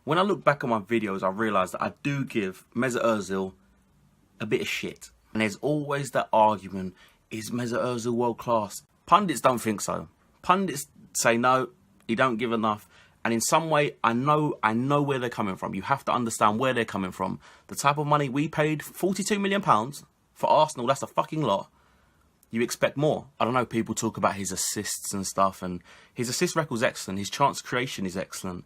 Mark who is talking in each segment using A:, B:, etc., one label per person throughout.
A: When I look back at my videos, I realise that I do give Mesut Özil a bit of shit. And there's always that argument, is Mesut Özil world class? Pundits don't think so. Pundits say no, he don't give enough. And in some way, I know where they're coming from. You have to understand where they're coming from. The type of money we paid, £42 million for Arsenal, that's a fucking lot. You expect more. I don't know, people talk about his assists and stuff, and his assist record's excellent, his chance creation is excellent.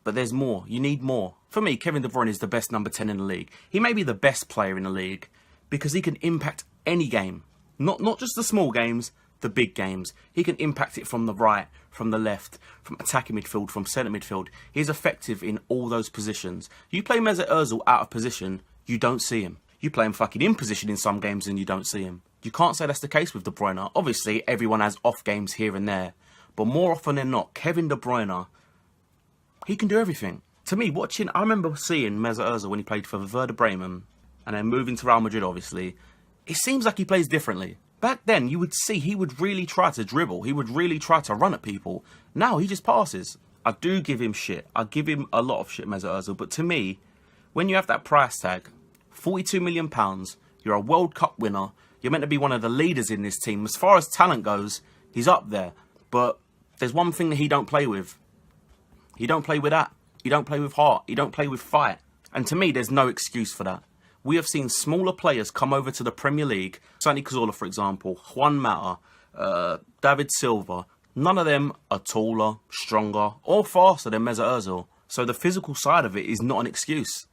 A: But there's more. You need more. For me, Kevin De Bruyne is the best number 10 in the league. He may be the best player in the league because he can impact any game. Not just the small games, the big games. He can impact it from the right, from the left, from attacking midfield, from centre midfield. He's effective in all those positions. You play Mesut Özil out of position, you don't see him. You play him fucking in position in some games and you don't see him. You can't say that's the case with De Bruyne. Obviously, everyone has off games here and there. But more often than not, Kevin De Bruyne, he can do everything. To me, I remember seeing Mesut Özil when he played for Werder Bremen and then moving to Real Madrid, obviously. It seems like he plays differently. Back then, you would see he would really try to dribble. He would really try to run at people. Now, he just passes. I do give him shit. I give him a lot of shit, Mesut Özil. But to me, when you have that price tag, £42 million, you're a World Cup winner, you're meant to be one of the leaders in this team. As far as talent goes, he's up there. But there's one thing that he don't play with. He don't play with that. He don't play with heart. He don't play with fight. And to me, there's no excuse for that. We have seen smaller players come over to the Premier League. Santi Cazorla, for example, Juan Mata, David Silva. None of them are taller, stronger, or faster than Mesut Özil. So the physical side of it is not an excuse.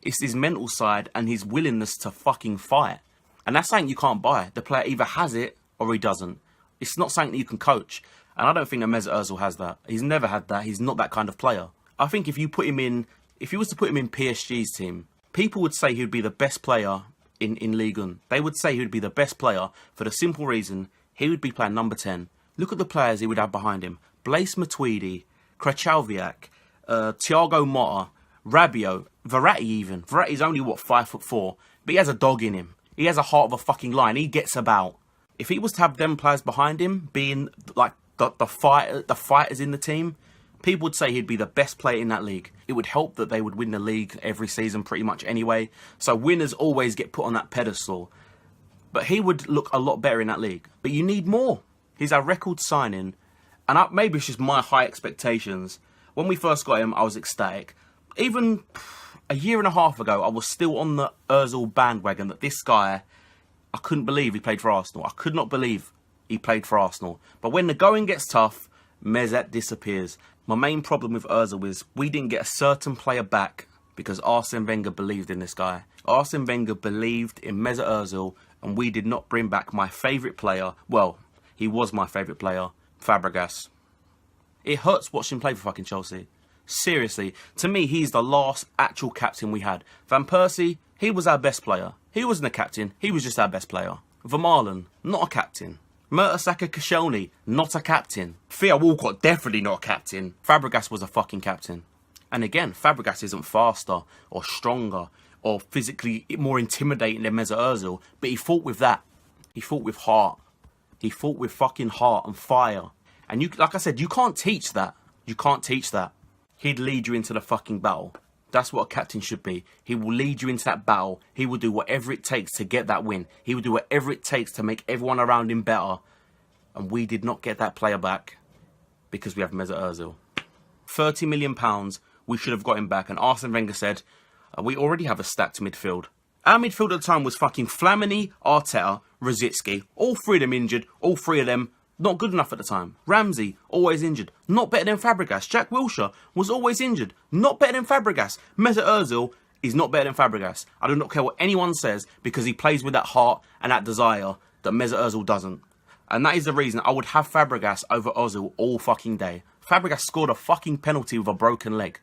A: It's his mental side and his willingness to fucking fight. And that's something you can't buy. The player either has it or he doesn't. It's not something that you can coach. And I don't think that Mesut Özil has that. He's never had that. He's not that kind of player. I think if you was to put him in PSG's team, people would say he would be the best player in Ligue 1. They would say he would be the best player for the simple reason he would be playing number 10. Look at the players he would have behind him. Blaise Matuidi, Krejcioviak, Thiago Motta, Rabiot, Verratti even. Verratti's only, 5'4", but he has a dog in him. He has a heart of a fucking lion. He gets about. If he was to have them players behind him, being like the fighters in the team, people would say he'd be the best player in that league. It would help that they would win the league every season pretty much anyway. So winners always get put on that pedestal. But he would look a lot better in that league. But you need more. He's our record signing. And maybe it's just my high expectations. When we first got him, I was ecstatic. Even a year and a half ago, I was still on the Özil bandwagon that this guy, I couldn't believe he played for Arsenal. I could not believe he played for Arsenal. But when the going gets tough, Mesut disappears. My main problem with Özil is we didn't get a certain player back because Arsene Wenger believed in this guy. Arsene Wenger believed in Mesut Özil and we did not bring back my favourite player. Well, he was my favourite player, Fabregas. It hurts watching him play for fucking Chelsea. Seriously, to me, he's the last actual captain we had. Van Persie, he was our best player. He wasn't a captain, he was just our best player. Vermaelen, not a captain. Mertesacker Koscielny, not a captain. Theo Walcott, definitely not a captain. Fabregas was a fucking captain. And again, Fabregas isn't faster or stronger or physically more intimidating than Mesut Özil, but he fought with that. He fought with heart. He fought with fucking heart and fire. And you, like I said, you can't teach that. You can't teach that. He'd lead you into the fucking battle. That's what a captain should be. He will lead you into that battle. He will do whatever it takes to get that win. He will do whatever it takes to make everyone around him better. And we did not get that player back because we have Mesut Özil. £30 million, we should have got him back. And Arsene Wenger said, we already have a stacked midfield. Our midfield at the time was fucking Flamini, Arteta, Rosicky. All three of them injured. All three of them not good enough at the time. Ramsey, always injured. Not better than Fabregas. Jack Wilshere was always injured. Not better than Fabregas. Mesut Özil is not better than Fabregas. I do not care what anyone says because he plays with that heart and that desire that Mesut Özil doesn't. And that is the reason I would have Fabregas over Özil all fucking day. Fabregas scored a fucking penalty with a broken leg.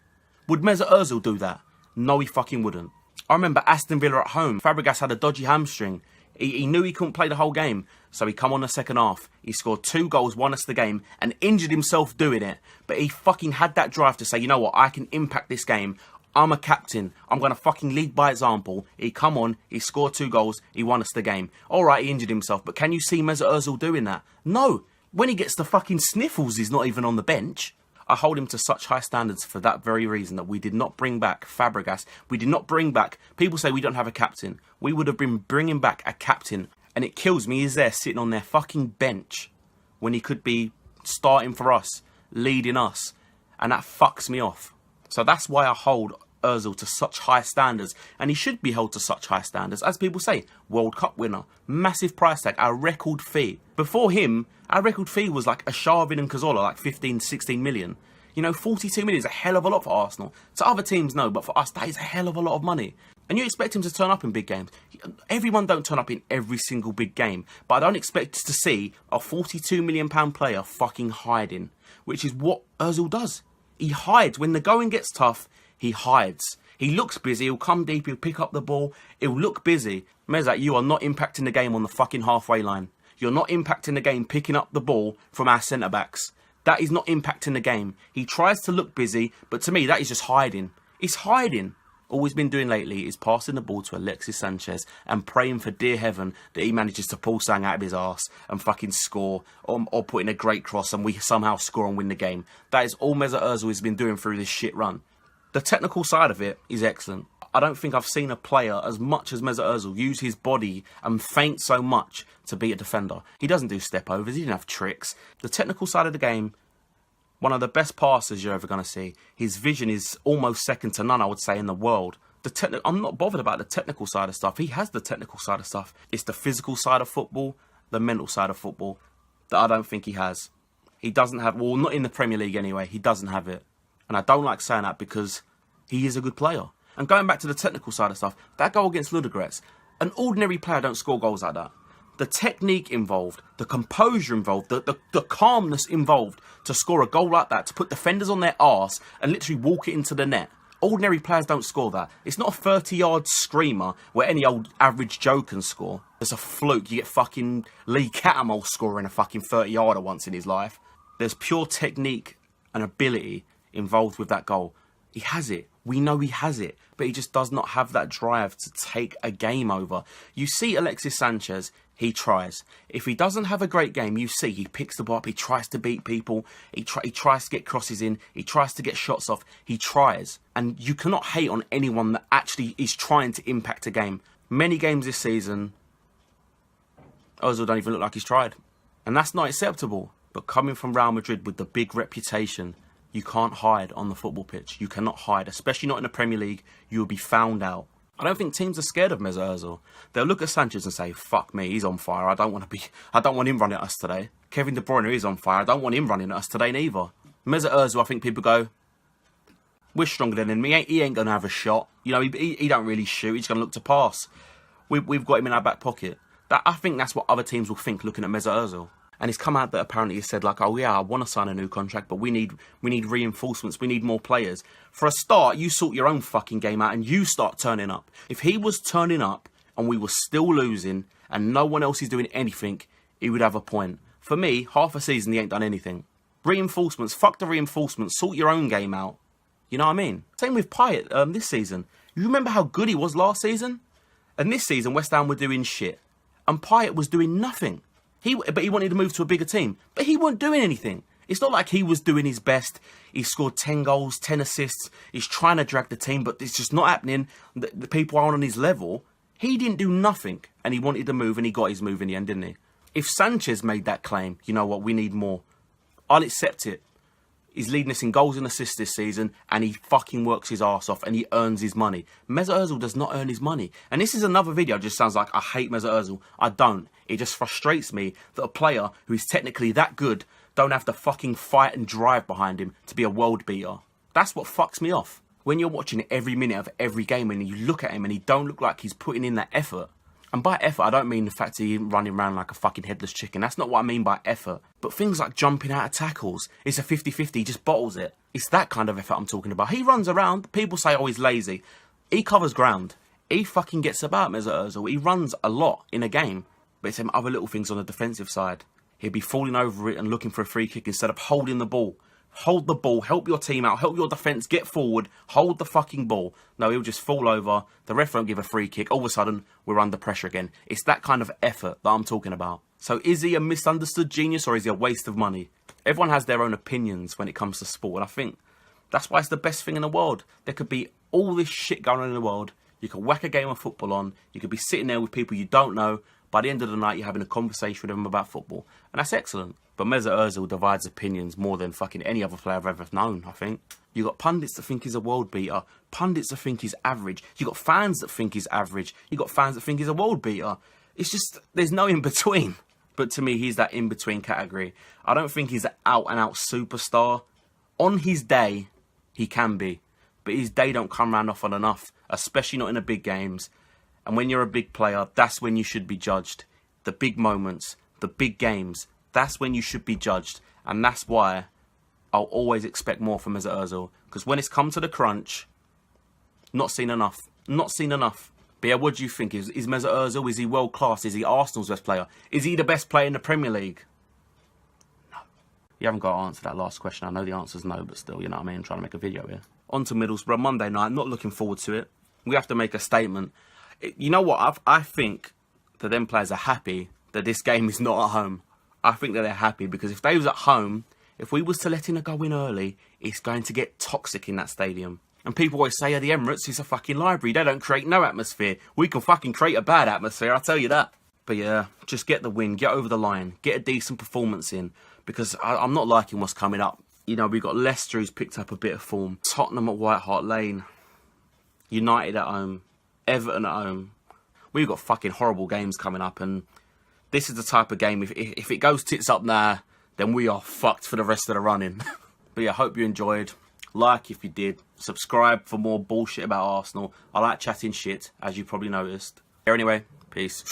A: Would Mesut Özil do that? No, he fucking wouldn't. I remember Aston Villa at home. Fabregas had a dodgy hamstring. He knew he couldn't play the whole game, so he come on the second half. He scored 2 goals, won us the game, and injured himself doing it. But he fucking had that drive to say, you know what, I can impact this game. I'm a captain. I'm going to fucking lead by example. He come on, he scored 2 goals, he won us the game. All right, he injured himself, but can you see Mesut Özil doing that? No. When he gets the fucking sniffles, he's not even on the bench. I hold him to such high standards for that very reason, that we did not bring back Fabregas. We did not bring back... People say we don't have a captain. We would have been bringing back a captain. And it kills me, he's there sitting on their fucking bench when he could be starting for us, leading us. And that fucks me off. So that's why I hold Özil to such high standards. And he should be held to such high standards. As people say, World Cup winner, massive price tag, our record fee. Before him, our record fee was like a Xavi and Cazorla, like 15, 16 million. You know, 42 million is a hell of a lot for Arsenal. To other teams, no, but for us, that is a hell of a lot of money. And you expect him to turn up in big games. Everyone don't turn up in every single big game. But I don't expect to see a £42 million player fucking hiding. Which is what Özil does. He hides. When the going gets tough, he hides. He looks busy. He'll come deep. He'll pick up the ball. He'll look busy. Mesut, you are not impacting the game on the fucking halfway line. You're not impacting the game picking up the ball from our centre-backs. That is not impacting the game. He tries to look busy, but to me, that is just hiding. It's hiding. All he's been doing lately is passing the ball to Alexis Sanchez and praying for dear heaven that he manages to pull something out of his arse and fucking score, or put in a great cross and we somehow score and win the game. That is all Mesut Özil has been doing through this shit run. The technical side of it is excellent. I don't think I've seen a player as much as Mesut Özil use his body and feint so much to beat a defender. He doesn't do step overs, he didn't have tricks. The technical side of the game, one of the best passers you're ever going to see. His vision is almost second to none, I would say, in the world. I'm not bothered about the technical side of stuff. He has the technical side of stuff. It's the physical side of football, the mental side of football, that I don't think he has. He doesn't have, well, not in the Premier League anyway, he doesn't have it. And I don't like saying that because he is a good player. And going back to the technical side of stuff, that goal against Ludogorets, an ordinary player don't score goals like that. The technique involved, the composure involved, the calmness involved to score a goal like that, to put defenders on their arse and literally walk it into the net. Ordinary players don't score that. It's not a 30-yard screamer where any old average Joe can score. There's a fluke. You get fucking Lee Cattermole scoring a fucking 30-yarder once in his life. There's pure technique and ability involved with that goal. He has it. We know he has it. But he just does not have that drive to take a game over. You see Alexis Sanchez, he tries. If he doesn't have a great game, you see he picks the ball up, he tries to beat people, he tries to get crosses in, he tries to get shots off, he tries. And you cannot hate on anyone that actually is trying to impact a game. Many games this season, Ozil don't even look like he's tried. And that's not acceptable. But coming from Real Madrid with the big reputation, you can't hide on the football pitch. You cannot hide, especially not in the Premier League. You will be found out. I don't think teams are scared of Mesut Özil. They'll look at Sanchez and say, fuck me, he's on fire. I don't want him running at us today. Kevin De Bruyne is on fire. I don't want him running at us today neither. Mesut Özil, I think people go, we're stronger than him. He ain't going to have a shot. You know, he don't really shoot. He's going to look to pass. We've got him in our back pocket. I think that's what other teams will think looking at Mesut Özil. And he's come out that apparently he said, like, oh yeah, I want to sign a new contract, but we need reinforcements, we need more players. For a start, you sort your own fucking game out and you start turning up. If he was turning up and we were still losing and no one else is doing anything, he would have a point. For me, half a season he ain't done anything. Reinforcements, fuck the reinforcements, sort your own game out. You know what I mean? Same with Pires this season. You remember how good he was last season? And this season, West Ham were doing shit. And Pires was doing nothing. But he wanted to move to a bigger team. But he wasn't doing anything. It's not like he was doing his best. He scored 10 goals, 10 assists. He's trying to drag the team, but it's just not happening. The people aren't on his level. He didn't do nothing. And he wanted to move, and he got his move in the end, didn't he? If Sanchez made that claim, you know what, we need more, I'll accept it. He's leading us in goals and assists this season, and he fucking works his arse off, and he earns his money. Mesut Özil does not earn his money. And this is another video, just sounds like I hate Mesut Özil. I don't. It just frustrates me that a player who is technically that good don't have the fucking fight and drive behind him to be a world beater. That's what fucks me off. When you're watching every minute of every game and you look at him and he don't look like he's putting in that effort. And by effort, I don't mean the fact that he's running around like a fucking headless chicken. That's not what I mean by effort. But things like jumping out of tackles. It's a 50-50, he just bottles it. It's that kind of effort I'm talking about. He runs around. People say, oh, he's lazy. He covers ground. He fucking gets about, Mesut Özil. He runs a lot in a game. But it's them other little things on the defensive side. He'd be falling over it and looking for a free kick instead of holding the ball. Hold the ball, help your team out, help your defence, get forward, hold the fucking ball. No, he'll just fall over, the ref won't give a free kick, all of a sudden, we're under pressure again. It's that kind of effort that I'm talking about. So is he a misunderstood genius or is he a waste of money? Everyone has their own opinions when it comes to sport, and I think that's why it's the best thing in the world. There could be all this shit going on in the world. You could whack a game of football on. You could be sitting there with people you don't know. By the end of the night, you're having a conversation with them about football. And that's excellent. But Mesut Özil divides opinions more than fucking any other player I've ever known, I think. You got pundits that think he's a world beater. Pundits that think he's average. You got fans that think he's average. You got fans that think he's a world beater. It's just, there's no in between. But to me, he's that in between category. I don't think he's an out and out superstar. On his day, he can be. But his day don't come round often enough. Especially not in the big games. And when you're a big player, that's when you should be judged. The big moments, the big games, that's when you should be judged. And that's why I'll always expect more from Mesut Özil. Because when it's come to the crunch, not seen enough. Not seen enough. But yeah, what do you think? Is Mesut Özil, is he world class? Is he Arsenal's best player? Is he the best player in the Premier League? No. You haven't got to answer that last question. I know the answer's no, but still, you know what I mean? I'm trying to make a video here. On to Middlesbrough, Monday night. Not looking forward to it. We have to make a statement. You know what? I think that them players are happy that this game is not at home. I think that they're happy because if they was at home, if we was to let in a go in early, it's going to get toxic in that stadium. And people always say, the Emirates is a fucking library. They don't create no atmosphere. We can fucking create a bad atmosphere, I'll tell you that. But yeah, just get the win, get over the line, get a decent performance in. Because I'm not liking what's coming up. You know, we've got Leicester who's picked up a bit of form. Tottenham at White Hart Lane. United at home. Everton at home. We've got fucking horrible games coming up, and this is the type of game, if it goes tits up now, then we are fucked for the rest of the running. But yeah, hope you enjoyed. Like if you did. Subscribe for more bullshit about Arsenal. I like chatting shit, as you probably noticed. Anyway, peace.